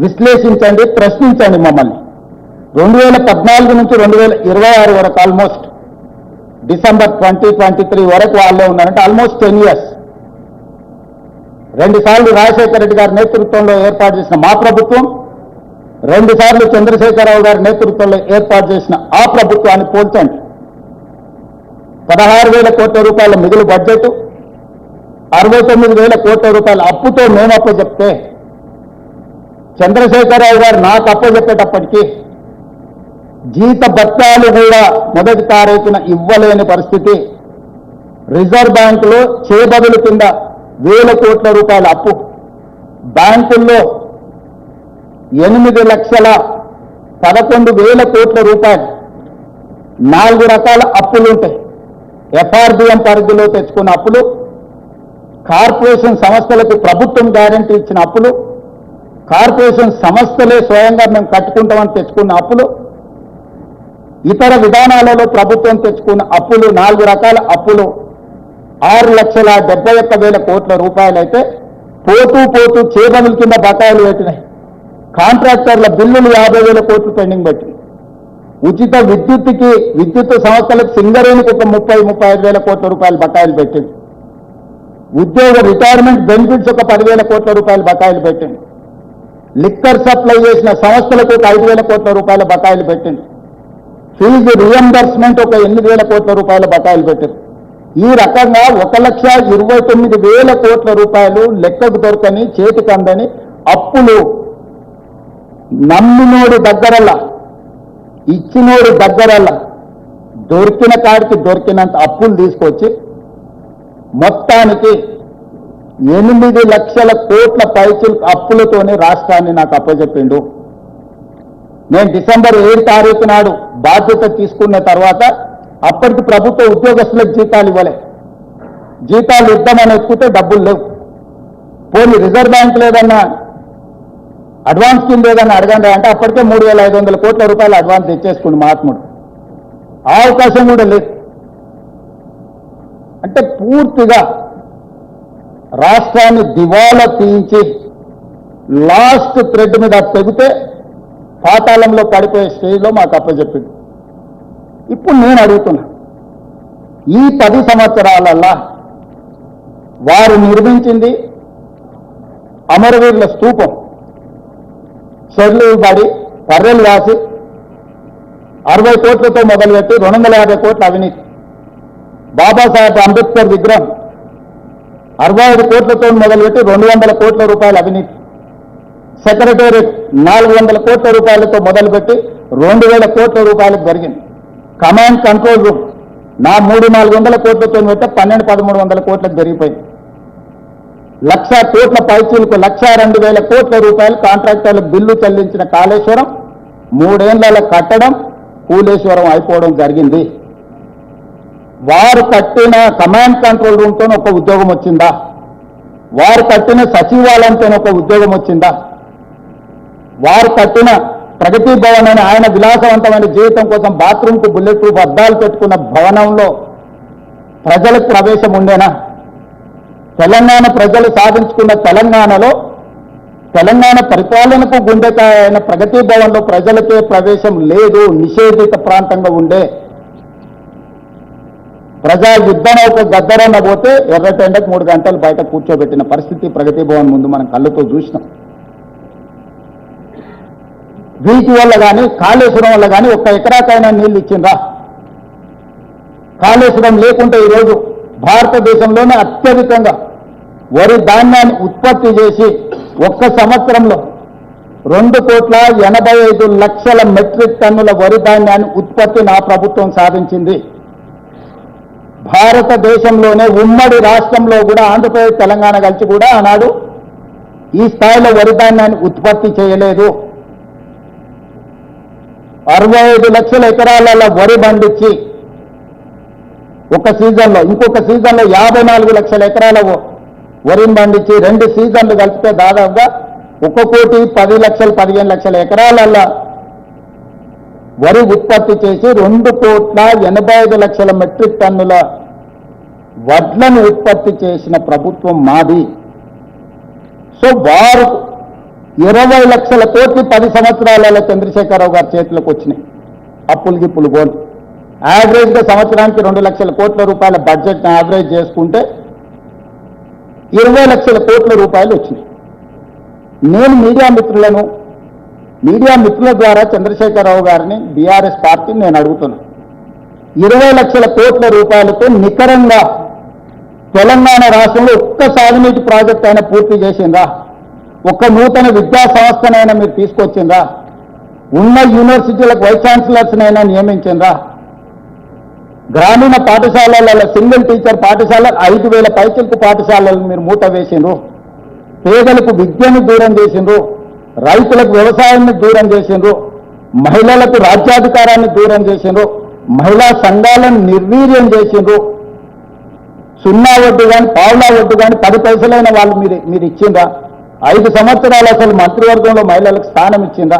విశ్లేషించండి, ప్రశ్నించండి మమ్మల్ని. 2014 నుంచి 2026 వరకు ఆల్మోస్ట్ డిసెంబర్ 2023 వరకు వాళ్ళే ఉన్నారంటే ఆల్మోస్ట్ 10 years. 2 సార్లు రాజశేఖర రెడ్డి గారి నేతృత్వంలో ఏర్పాటు చేసిన మా ప్రభుత్వం, 2 సార్లు చంద్రశేఖరరావు గారి నేతృత్వంలో ఏర్పాటు చేసిన ఆ ప్రభుత్వాన్ని పోల్చండి. 16,000 కోట్ల రూపాయల మిగులు బడ్జెట్, 69,000 కోట్ల రూపాయల అప్పుతో మేము అప్పచెప్తే, చంద్రశేఖరరావు గారు నాకు అప్పచెప్పేటప్పటికీ జీత భత్యాలు కూడా మొదటి తారీఖున ఇవ్వలేని పరిస్థితి. రిజర్వ్ బ్యాంకులో చేబదులు కింద 1,000 కోట్ల రూపాయల అప్పు, బ్యాంకుల్లో 8,11,000 కోట్ల రూపాయలు, 4 రకాల అప్పులుంటాయి. ఎఫ్ఆర్బిఎం పరిధిలో తెచ్చుకున్న అప్పులు, కార్పొరేషన్ సంస్థలకు ప్రభుత్వం గ్యారంటీ ఇచ్చిన అప్పులు, కార్పొరేషన్ సంస్థలే స్వయంగా మేము కట్టుకుంటామని తెచ్చుకున్న అప్పులు, ఇతర విధానాలలో ప్రభుత్వం తెచ్చుకున్న అప్పులు, 4 రకాల అప్పులు 6,71,000 కోట్ల రూపాయలైతే పోతూ చేబదుల కింద బకాయిలు పెట్టినాయి. కాంట్రాక్టర్ల బిల్లులు 50,000 కోట్లు పెండింగ్ పెట్టినాయి. ఉచిత విద్యుత్ సంస్థలకు సింగరేణికి ఒక 30,000-35,000 కోట్ల రూపాయలు బకాయిలు పెట్టింది. ఉద్యోగ రిటైర్మెంట్ బెనిఫిట్స్ ఒక 10,000 కోట్ల రూపాయలు బకాయిలు పెట్టింది. లిక్కర్ సప్లై చేసిన సంస్థలకు ఒక 5,000 కోట్ల రూపాయల బకాయిలు పెట్టింది. ఫీజు రియంబర్స్మెంట్ ఒక 8,000 కోట్ల రూపాయల బకాయిలు పెట్టింది. ఈ రకంగా 1,29,000 కోట్ల రూపాయలు లెక్కకు దొరకని, చేతికి అందని అప్పులు నమ్మినోడి దగ్గరల్లా, ఇచ్చినోడి దగ్గరల్లా దొరికిన కాడికి దొరికినంత అప్పులు తీసుకొచ్చి మొత్తానికి 8 లక్షల కోట్ల పైచిల్ అప్పులతోనే రాష్ట్రాన్ని నాకు అప్పచెప్పిండు. నేను డిసెంబర్ 7 తారీఖు నాడు బాధ్యత తీసుకున్న తర్వాత అప్పటికి ప్రభుత్వ ఉద్యోగస్తులకు జీతాలు ఇవ్వలే. జీతాలు ఇద్దామని ఎత్తుకుంటే డబ్బులు లేవు. పోనీ రిజర్వ్ బ్యాంక్ లేదన్నా అడ్వాన్స్ కింద ఏదన్నా అడగండి అంటే అప్పటికే 3,500 కోట్ల రూపాయలు అడ్వాన్స్ తెచ్చేసుకుంది మహాత్ముడు. ఆ అవకాశం కూడా లేదు. అంటే పూర్తిగా రాష్ట్రాన్ని దివాలా తీయించి లాస్ట్ థ్రెడ్ మీద తెగితే పాతాళంలో పడిపోయే స్టేజ్లో మాకు అప్పచెప్పింది. ఇప్పుడు నేను అడుగుతున్నా, ఈ 10 సంవత్సరాలల్లా వారు నిర్మించింది అమరవీరుల స్తూపం, షెడ్లు పడి కర్రెలు రాసి 60 కోట్లతో మొదలుపెట్టి 250 కోట్ల అవినీతి. బాబాసాహెబ్ అంబేద్కర్ విగ్రహం 65 కోట్లతో మొదలుపెట్టి 200 కోట్ల రూపాయల అవినీతి. సెక్రటేరియట్ 400 కోట్ల రూపాయలతో మొదలుపెట్టి 2,000 కోట్ల రూపాయలకు జరిగింది. కమాండ్ కంట్రోల్ రూమ్ 300-400 కోట్లతో పెడితే 1,200-1,300 కోట్లకు జరిగిపోయింది. 1,00,000 కోట్ల పైచీలకు 1,02,000 కోట్ల రూపాయలు కాంట్రాక్టర్లకు బిల్లు చెల్లించిన కాళేశ్వరం 3 ఏళ్ల కట్టడం కూలేశ్వరం అయిపోవడం జరిగింది. వారు కట్టిన కమాండ్ కంట్రోల్ రూమ్తో ఒక ఉద్యోగం వచ్చిందా? వారు కట్టిన సచివాలయంతో ఒక ఉద్యోగం వచ్చిందా? వారు కట్టిన ప్రగతి భవన్ అని ఆయన విలాసవంతమైన జీవితం కోసం బాత్రూంకు బుల్లెట్ ప్రూఫ్ అద్దాలు పెట్టుకున్న భవనంలో ప్రజలకు ప్రవేశం ఉండేనా? తెలంగాణ ప్రజలు సాధించుకున్న తెలంగాణలో తెలంగాణ పరిపాలనకు గుండెకాయ అయిన ప్రగతి భవన్లో ప్రజలకే ప్రవేశం లేదు, నిషేధిత ప్రాంతంగా ఉండే. ప్రజా యుద్ధనౌక గద్దరన్న పోతే ఎర్రటెండకు 3 గంటలు బయట కూర్చోబెట్టిన పరిస్థితి ప్రగతి భవన్ ముందు మనం కళ్ళతో చూసినాం. వీటి వల్ల కానీ కాళేశ్వరం వల్ల కానీ 1 ఎకరాకైనా నీళ్లు ఇచ్చిండ్రా? కాళేశ్వరం లేకుంటే ఈరోజు భారతదేశంలోనే అత్యధికంగా వరి ధాన్యాన్ని ఉత్పత్తి చేసి 1 సంవత్సరంలో 2,85,00,000 మెట్రిక్ టన్నుల వరి ధాన్యాన్ని ఉత్పత్తి నా ప్రభుత్వం సాధించింది. భారతదేశంలోనే ఉమ్మడి రాష్ట్రంలో కూడా ఆంధ్రప్రదేశ్ తెలంగాణ కలిసి కూడా ఆనాడు ఈ స్థాయిలో వరి ధాన్యాన్ని ఉత్పత్తి చేయలేదు. 65 లక్షల ఎకరాల వరి పండించి ఒక సీజన్లో, ఇంకొక సీజన్లో 54 లక్షల ఎకరాల వరిని పండించి 2 సీజన్లు కలిపితే దాదాపుగా 1,10,00,000 15 లక్షల ఎకరాల వరి ఉత్పత్తి చేసి 2,85,00,000 మెట్రిక్ టన్నుల వడ్లను ఉత్పత్తి చేసిన ప్రభుత్వం మాది. సో వారు 20 లక్షల కోట్లు 10 సంవత్సరాలలో చంద్రశేఖరరావు గారి చేతిలోకి వచ్చినాయి. అప్పులు గిప్పులు పోను. యావరేజ్గా సంవత్సరానికి 2 లక్షల కోట్ల రూపాయల బడ్జెట్ని యావరేజ్ చేసుకుంటే 20 లక్షల కోట్ల రూపాయలు వచ్చినాయి. నేను మీడియా మిత్రుల ద్వారా చంద్రశేఖరరావు గారిని బీఆర్ఎస్ పార్టీని నేను అడుగుతున్నాను. 20 లక్షల కోట్ల రూపాయలతో నికరంగా తెలంగాణ రాష్ట్రంలో ఒక్క సాగునీటి ప్రాజెక్ట్ అయినా పూర్తి చేసిందా? ఒక్క నూతన విద్యా సంస్థనైనా మీరు తీసుకొచ్చిందా? ఉన్న యూనివర్సిటీలకు వైస్ ఛాన్సలర్స్నైనా నియమించిందా? గ్రామీణ పాఠశాలల సింగిల్ టీచర్ పాఠశాల 5,000 పైచలకు పాఠశాలలు మీరు మూత వేసిండ్రు. పేదలకు విద్యను దూరం చేసిండ్రు. రైతులకు వ్యవసాయాన్ని దూరం చేసిండ్రు. మహిళలకు రాజ్యాధికారాన్ని దూరం చేసిండ్రు. మహిళా సంఘాలను నిర్వీర్యం చేసిండ్రు. 0 వడ్డీ కానీ పావులా వడ్డీ కానీ 10 పైసలైన వాళ్ళు మీరు ఇచ్చిందా? 5 సంవత్సరాలు అసలు మంత్రివర్గంలో మహిళలకు స్థానం ఇచ్చిందా?